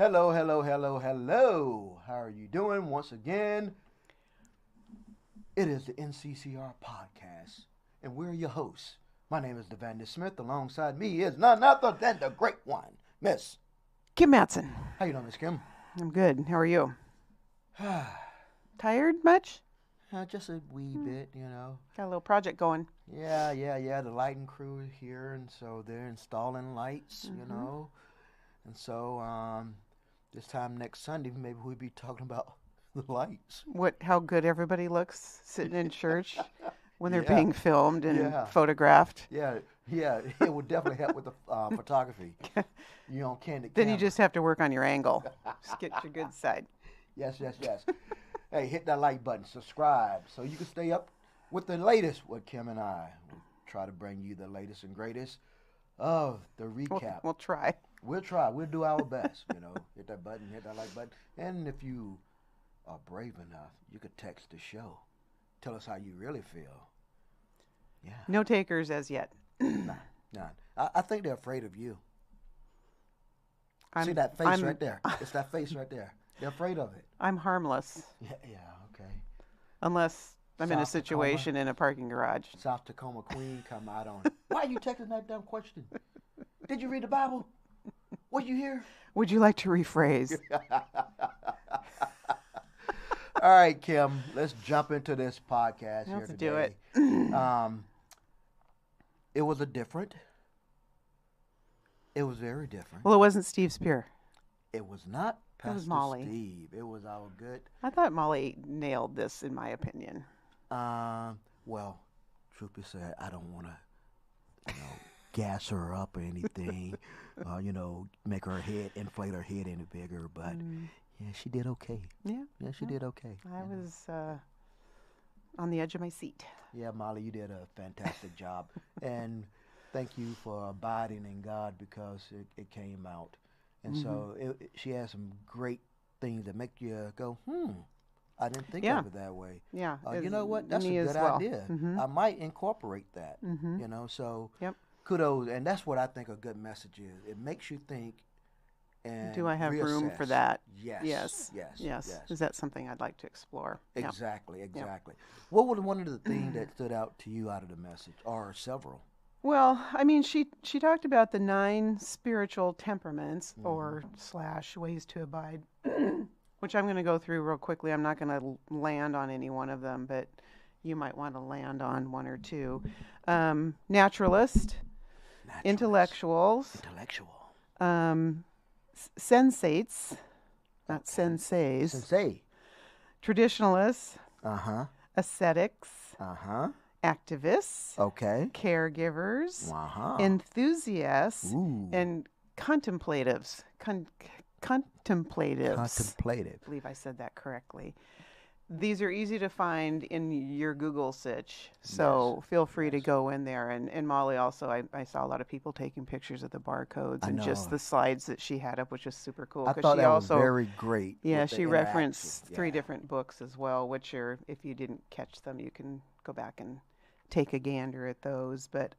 Hello, hello, hello, hello. How are you doing? Once again, it is the NCCR podcast, and we're your hosts. My name is DeVandis Smith. Alongside me is none other than the great one, Miss Kim Matson. How you doing, Miss Kim? I'm good. How are you? Tired much? Just a wee bit, you know. Got a little project going. Yeah. The lighting crew is here, and so they're installing lights, you know. And so, this time next Sunday, maybe we'll be talking about the lights. How good everybody looks sitting in church when they're Yeah. being filmed and Yeah. photographed. Yeah, it would definitely help with the photography. You know, candid Then camera. you just have to work on your angle. Just get your good side. Yes. Hey, hit that like button, subscribe, so you can stay up with the latest with Kim and I. We'll try to bring you the latest and greatest of the recap. We'll try. We'll try. We'll do our best, you know. Hit that button, hit that like button. And if you are brave enough, you could text the show. Tell us how you really feel. Yeah. No takers as yet. None. I think they're afraid of you. See that face right there? It's that face right there. They're afraid of it. I'm harmless. Yeah, okay. Unless I'm in a South situation in a parking garage. South Tacoma Queen come out on it. Why are you texting that dumb question? Did you read the Bible? What you hear? Would you like to rephrase? All right, Kim, let's jump into this podcast here Let's today. do it. It was It was very different. Well, it wasn't Steve Spear. It was not Pastor was Molly. Steve. It was our good. I thought Molly nailed this, in my opinion. Well, truth be said, I don't want to, gas her up or anything. Make her head, inflate her head any bigger. But yeah, she did okay. Yeah. Yeah, she did okay. I was on the edge of my seat. Yeah, Molly, you did a fantastic job. And thank you for abiding in God, because it came out. And so she has some great things that make you go, I didn't think of it that way. Yeah. You know what? That's a me good as well. idea. I might incorporate that, so Yep. kudos. And that's what I think a good message is. It makes you think and Do I have room for reassess. that? Yes. Is that something I'd like to explore? Yeah. Exactly. What was one of the things that stood out to you out of the message, or several? Well, I mean, she talked about the 9 spiritual temperaments or / ways to abide, which I'm going to go through real quickly. I'm not going to land on any one of them, but you might want to land on one or two. Naturalist, intellectuals, sensates, not senseis, Sensei. traditionalists, ascetics, activists, Okay. caregivers, Uh-huh. enthusiasts, Ooh. and contemplatives. Contemplatives. Contemplative. I believe I said that correctly. These are easy to find in your Google search, so feel free to go in there. And Molly also, I saw a lot of people taking pictures of the barcodes and just the slides that she had up, which was super cool. I 'cause thought she that also, was very great. yeah, with the she referenced interaction. 3 Yeah. different books as well, which are, if you didn't catch them, you can go back and take a gander at those. But,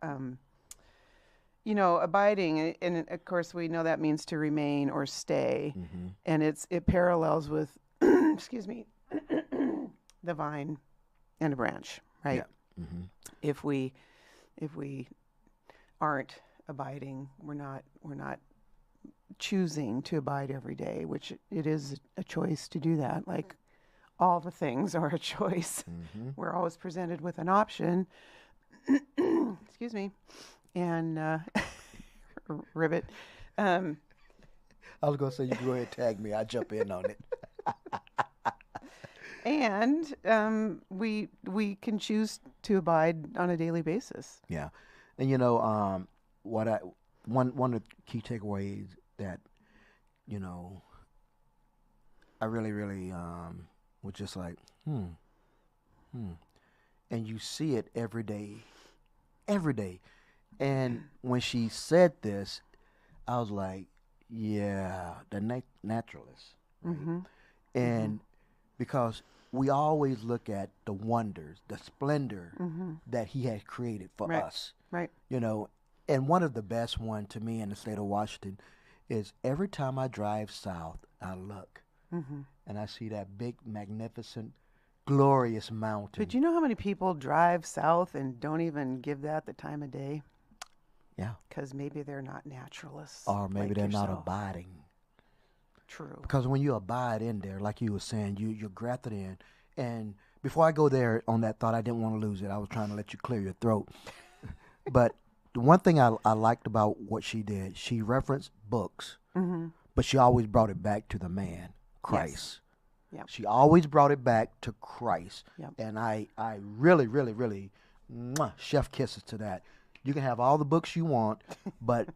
abiding, and of course we know that means to remain or stay. And it parallels with, excuse me, the vine and a branch, right? Yeah. If we aren't abiding, we're not choosing to abide every day, which it is a choice to do that. Like all the things are a choice. We're always presented with an option. Excuse me. And ribbit. I was going to say, you go ahead and tag me. I'll jump in on it. And we can choose to abide on a daily basis. Yeah. And one of the key takeaways that I really was just like and you see it every day. And when she said this, I was like, yeah, the naturalist, right? And because we always look at the wonders, the splendor that he has created for us. Right. And one of the best one to me in the state of Washington is every time I drive south, I look Mm-hmm. and I see that big, magnificent, glorious mountain. But you know how many people drive south and don't even give that the time of day? Yeah. Because maybe they're not naturalists. Or maybe like they're not yourself. abiding. True. Because when you abide in there, like you were saying, you're grafted in. And before I go there on that thought, I didn't want to lose it. I was trying to let you clear your throat. But the one thing I liked about what she did, she referenced books, Mm-hmm. but she always brought it back to the man, Christ. Yep. She always brought it back to Christ. Yep. And I really, really, really, chef kisses to that. You can have all the books you want, but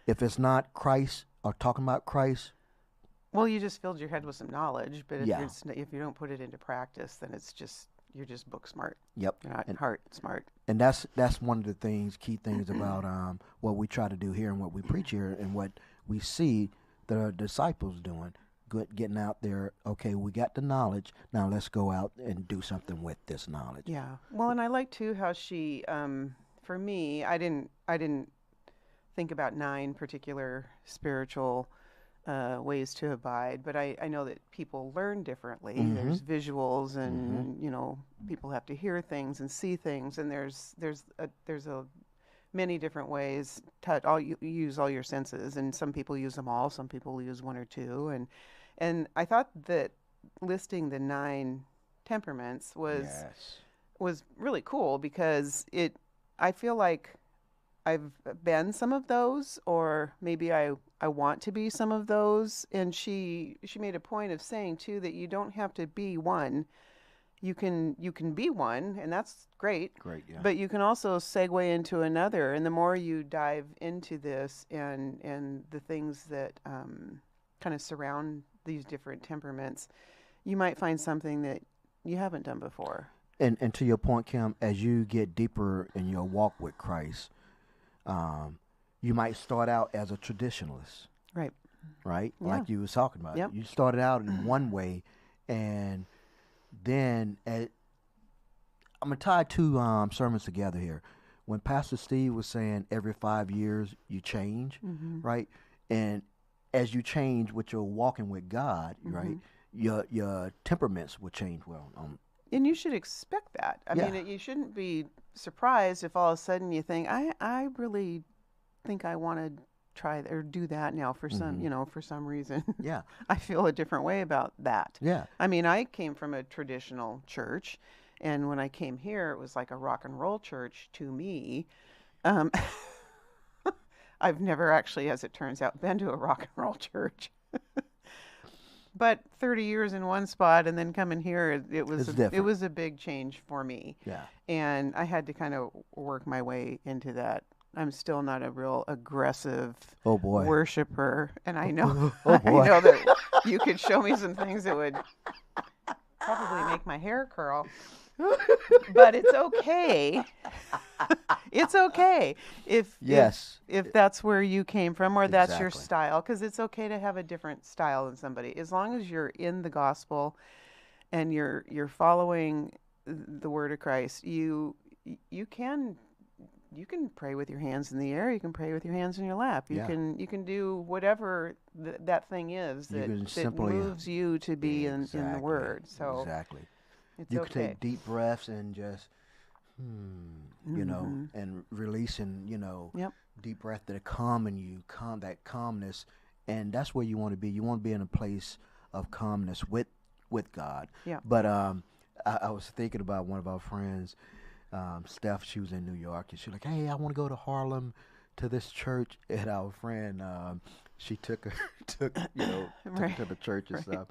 if it's not Christ or talking about Christ. Well, you just filled your head with some knowledge, but if, Yeah. if you don't put it into practice, then you're just book smart. Yep. You're not And- heart smart. And that's one of the key things about what we try to do here and what we preach here and what we see the disciples doing. Getting out there, okay, we got the knowledge, now let's go out and do something with this knowledge. Yeah. Well, and I like too how she, for me, I didn't think about 9 particular spiritual ways to abide, but I know that people learn differently. Mhm. There's visuals, and people have to hear things and see things, and there's a many different ways. You use all your senses, and some people use them all. Some people use 1 or 2, and I thought that listing the 9 temperaments was really cool because I feel like I've been some of those, or maybe I want to be some of those. And she made a point of saying too that you don't have to be one. You can be one, and that's great. Great, yeah. But you can also segue into another, and the more you dive into this and the things that kind of surround these different temperaments, you might find something that you haven't done before. And to your point, Kim, as you get deeper in your walk with Christ, you might start out as a traditionalist, Right. right? Yeah. Like you was talking about. Yep. You started out in one way, and then I'm gonna tie 2 sermons together here. When Pastor Steve was saying every 5 years you change, Mm-hmm. right? And as you change with your walking with God, right, your temperaments will change. Well, And you should expect that. I Yeah. mean, you shouldn't be surprised if all of a sudden you think, I really think I want to try or do that now for some, for some reason. yeah, I feel a different way about that. yeah, I mean, I came from a traditional church, and when I came here, it was like a rock and roll church to me. I've never actually, as it turns out, been to a rock and roll church. But 30 years in one spot and then coming here, it was a big change for me. yeah. And I had to kind of work my way into that. I'm still not a real aggressive Oh boy. worshiper, and I know Oh, boy. I know that you could show me some things that would probably make my hair curl. But it's okay. It's okay if that's where you came from, or that's your Exactly. style, because it's okay to have a different style than somebody, as long as you're in the gospel and you're following the word of Christ. You can pray with your hands in the air. You can pray with your hands in your lap. You can do whatever that thing is that moves you to be in the word. So exactly. it's You okay. can take deep breaths and just, and releasing, Yep. deep breath that are calming you, that calmness. And that's where you want to be. You want to be in a place of calmness with God. Yeah. But I was thinking about one of our friends, Steph. She was in New York, and she was like, hey, I want to go to Harlem to this church. And our friend, she took her to the church and stuff.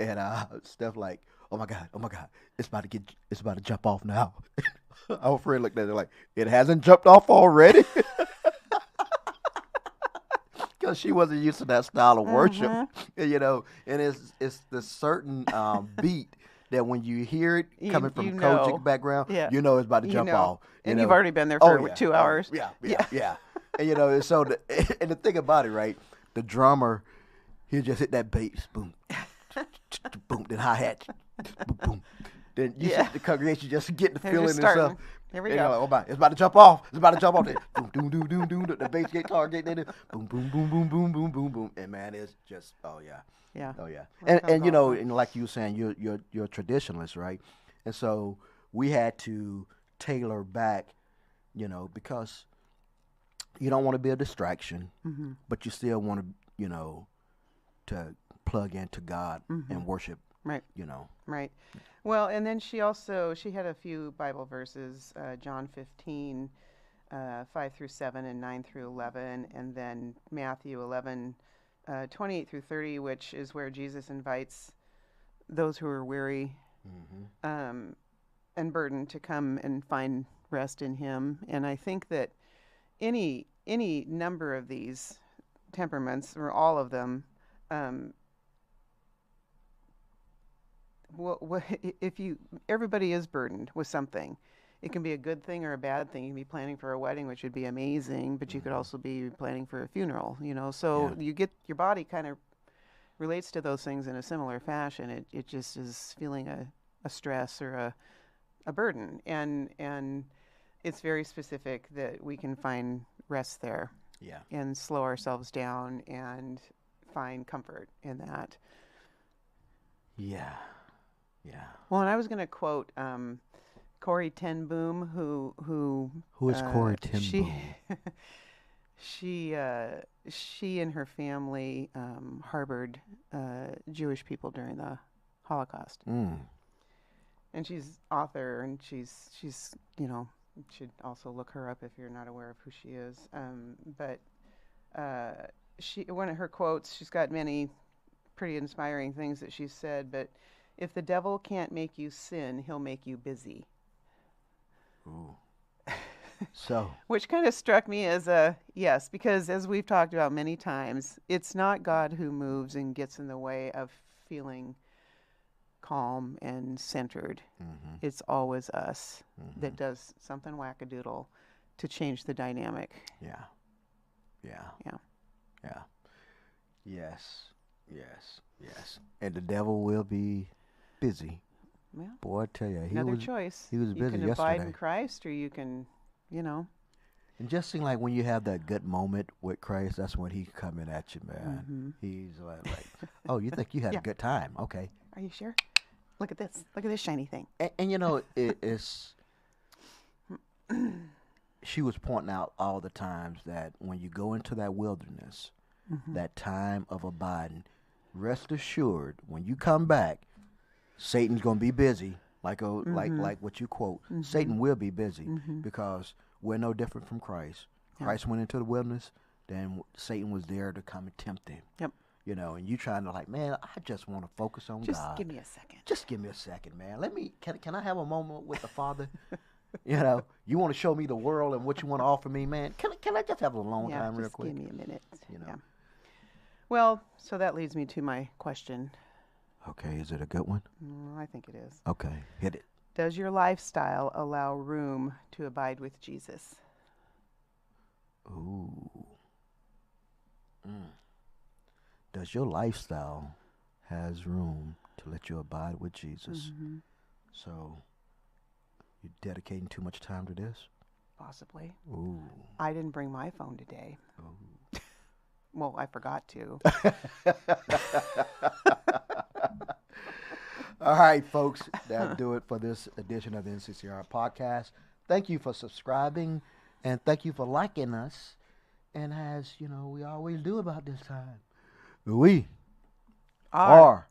And Steph like, oh my God, it's about to jump off now. Our friend looked at her like, it hasn't jumped off already? Because she wasn't used to that style of worship, and it's the certain beat that when you hear it coming from Kojic background, you know it's about to jump off. And you've already been there for 2 hours. Yeah. And and the thing about it, right, the drummer, he'll just hit that bass, boom, boom, then hi-hat, boom, boom. then you see the congregation just getting the They're feeling just and stuff. starting. Here we And go. you're like, it's about to jump off. It's about to jump off. Boom, boom, boom, boom, boom. The bass guitar getting it. Boom, boom, boom, boom, boom, boom, boom, boom. And man, it's just, oh yeah. Yeah. Oh yeah. That And sounds you know, awesome. and like you were saying, you're a traditionalist, right? And so we had to tailor back, you know, because you don't want to be a distraction, Mm-hmm. but you still want to, you know, to plug into God and worship, Right. you know. Right. Well, and then she had a few Bible verses, John 15, 5 through 7 and 9 through 11, and then Matthew 11, 28 through 30, which is where Jesus invites those who are weary and burdened to come and find rest in him. And I think that any number of these temperaments, or all of them, everybody is burdened with something. It can be a good thing or a bad thing. You can be planning for a wedding, which would be amazing, but you could also be planning for a funeral, you know. So you get, your body kind of relates to those things in a similar fashion. It just is feeling a stress or a burden, and it's very specific that we can find rest there. Yeah. And slow ourselves down and find comfort in that. Yeah. Yeah. Well, and I was going to quote Corrie ten Boom, who is Corrie ten Boom? She and her family harbored Jewish people during the Holocaust. And she's author, and she's you know, you should also look her up if you're not aware of who she is. But one of her quotes, she's got many pretty inspiring things that she said, but if the devil can't make you sin, he'll make you busy. Ooh. So. Which kind of struck me as a yes, because as we've talked about many times, it's not God who moves and gets in the way of feeling calm and centered. It's always us that does something wackadoodle to change the dynamic. Yeah. Yes. And the devil will be busy. Well, boy, I tell you, another choice. He was busy yesterday. You can abide in Christ, or you can, you know. And just seem like when you have that good moment with Christ, that's when he's coming at you, man. He's like, oh, you think you had a good time? Okay. Are you sure? Look at this. Look at this shiny thing. And you know, it's she was pointing out all the times that when you go into that wilderness, that time of abiding, rest assured, when you come back, Satan's gonna be busy. Like what you quote, Satan will be busy because we're no different from Christ. Christ went into the wilderness, then Satan was there to come and tempt him. Yep. You know, and you trying to like, man, I just want to focus on God. Just give me a second. Just give me a second, man. Can I have a moment with the Father? You know, you want to show me the world and what you want to offer me, man. Can I just have a long time real quick? Give me a minute. You know. Yeah. Well, so that leads me to my question. Okay, is it a good one? I think it is. Okay, hit it. Does your lifestyle allow room to abide with Jesus? Ooh. Does your lifestyle has room to let you abide with Jesus? So, you're dedicating too much time to this? Possibly. Ooh. I didn't bring my phone today. Ooh. Well, I forgot to. All right, folks, that'll do it for this edition of the NCCR podcast. Thank you for subscribing, and thank you for liking us. And as you know, we always do about this time, we are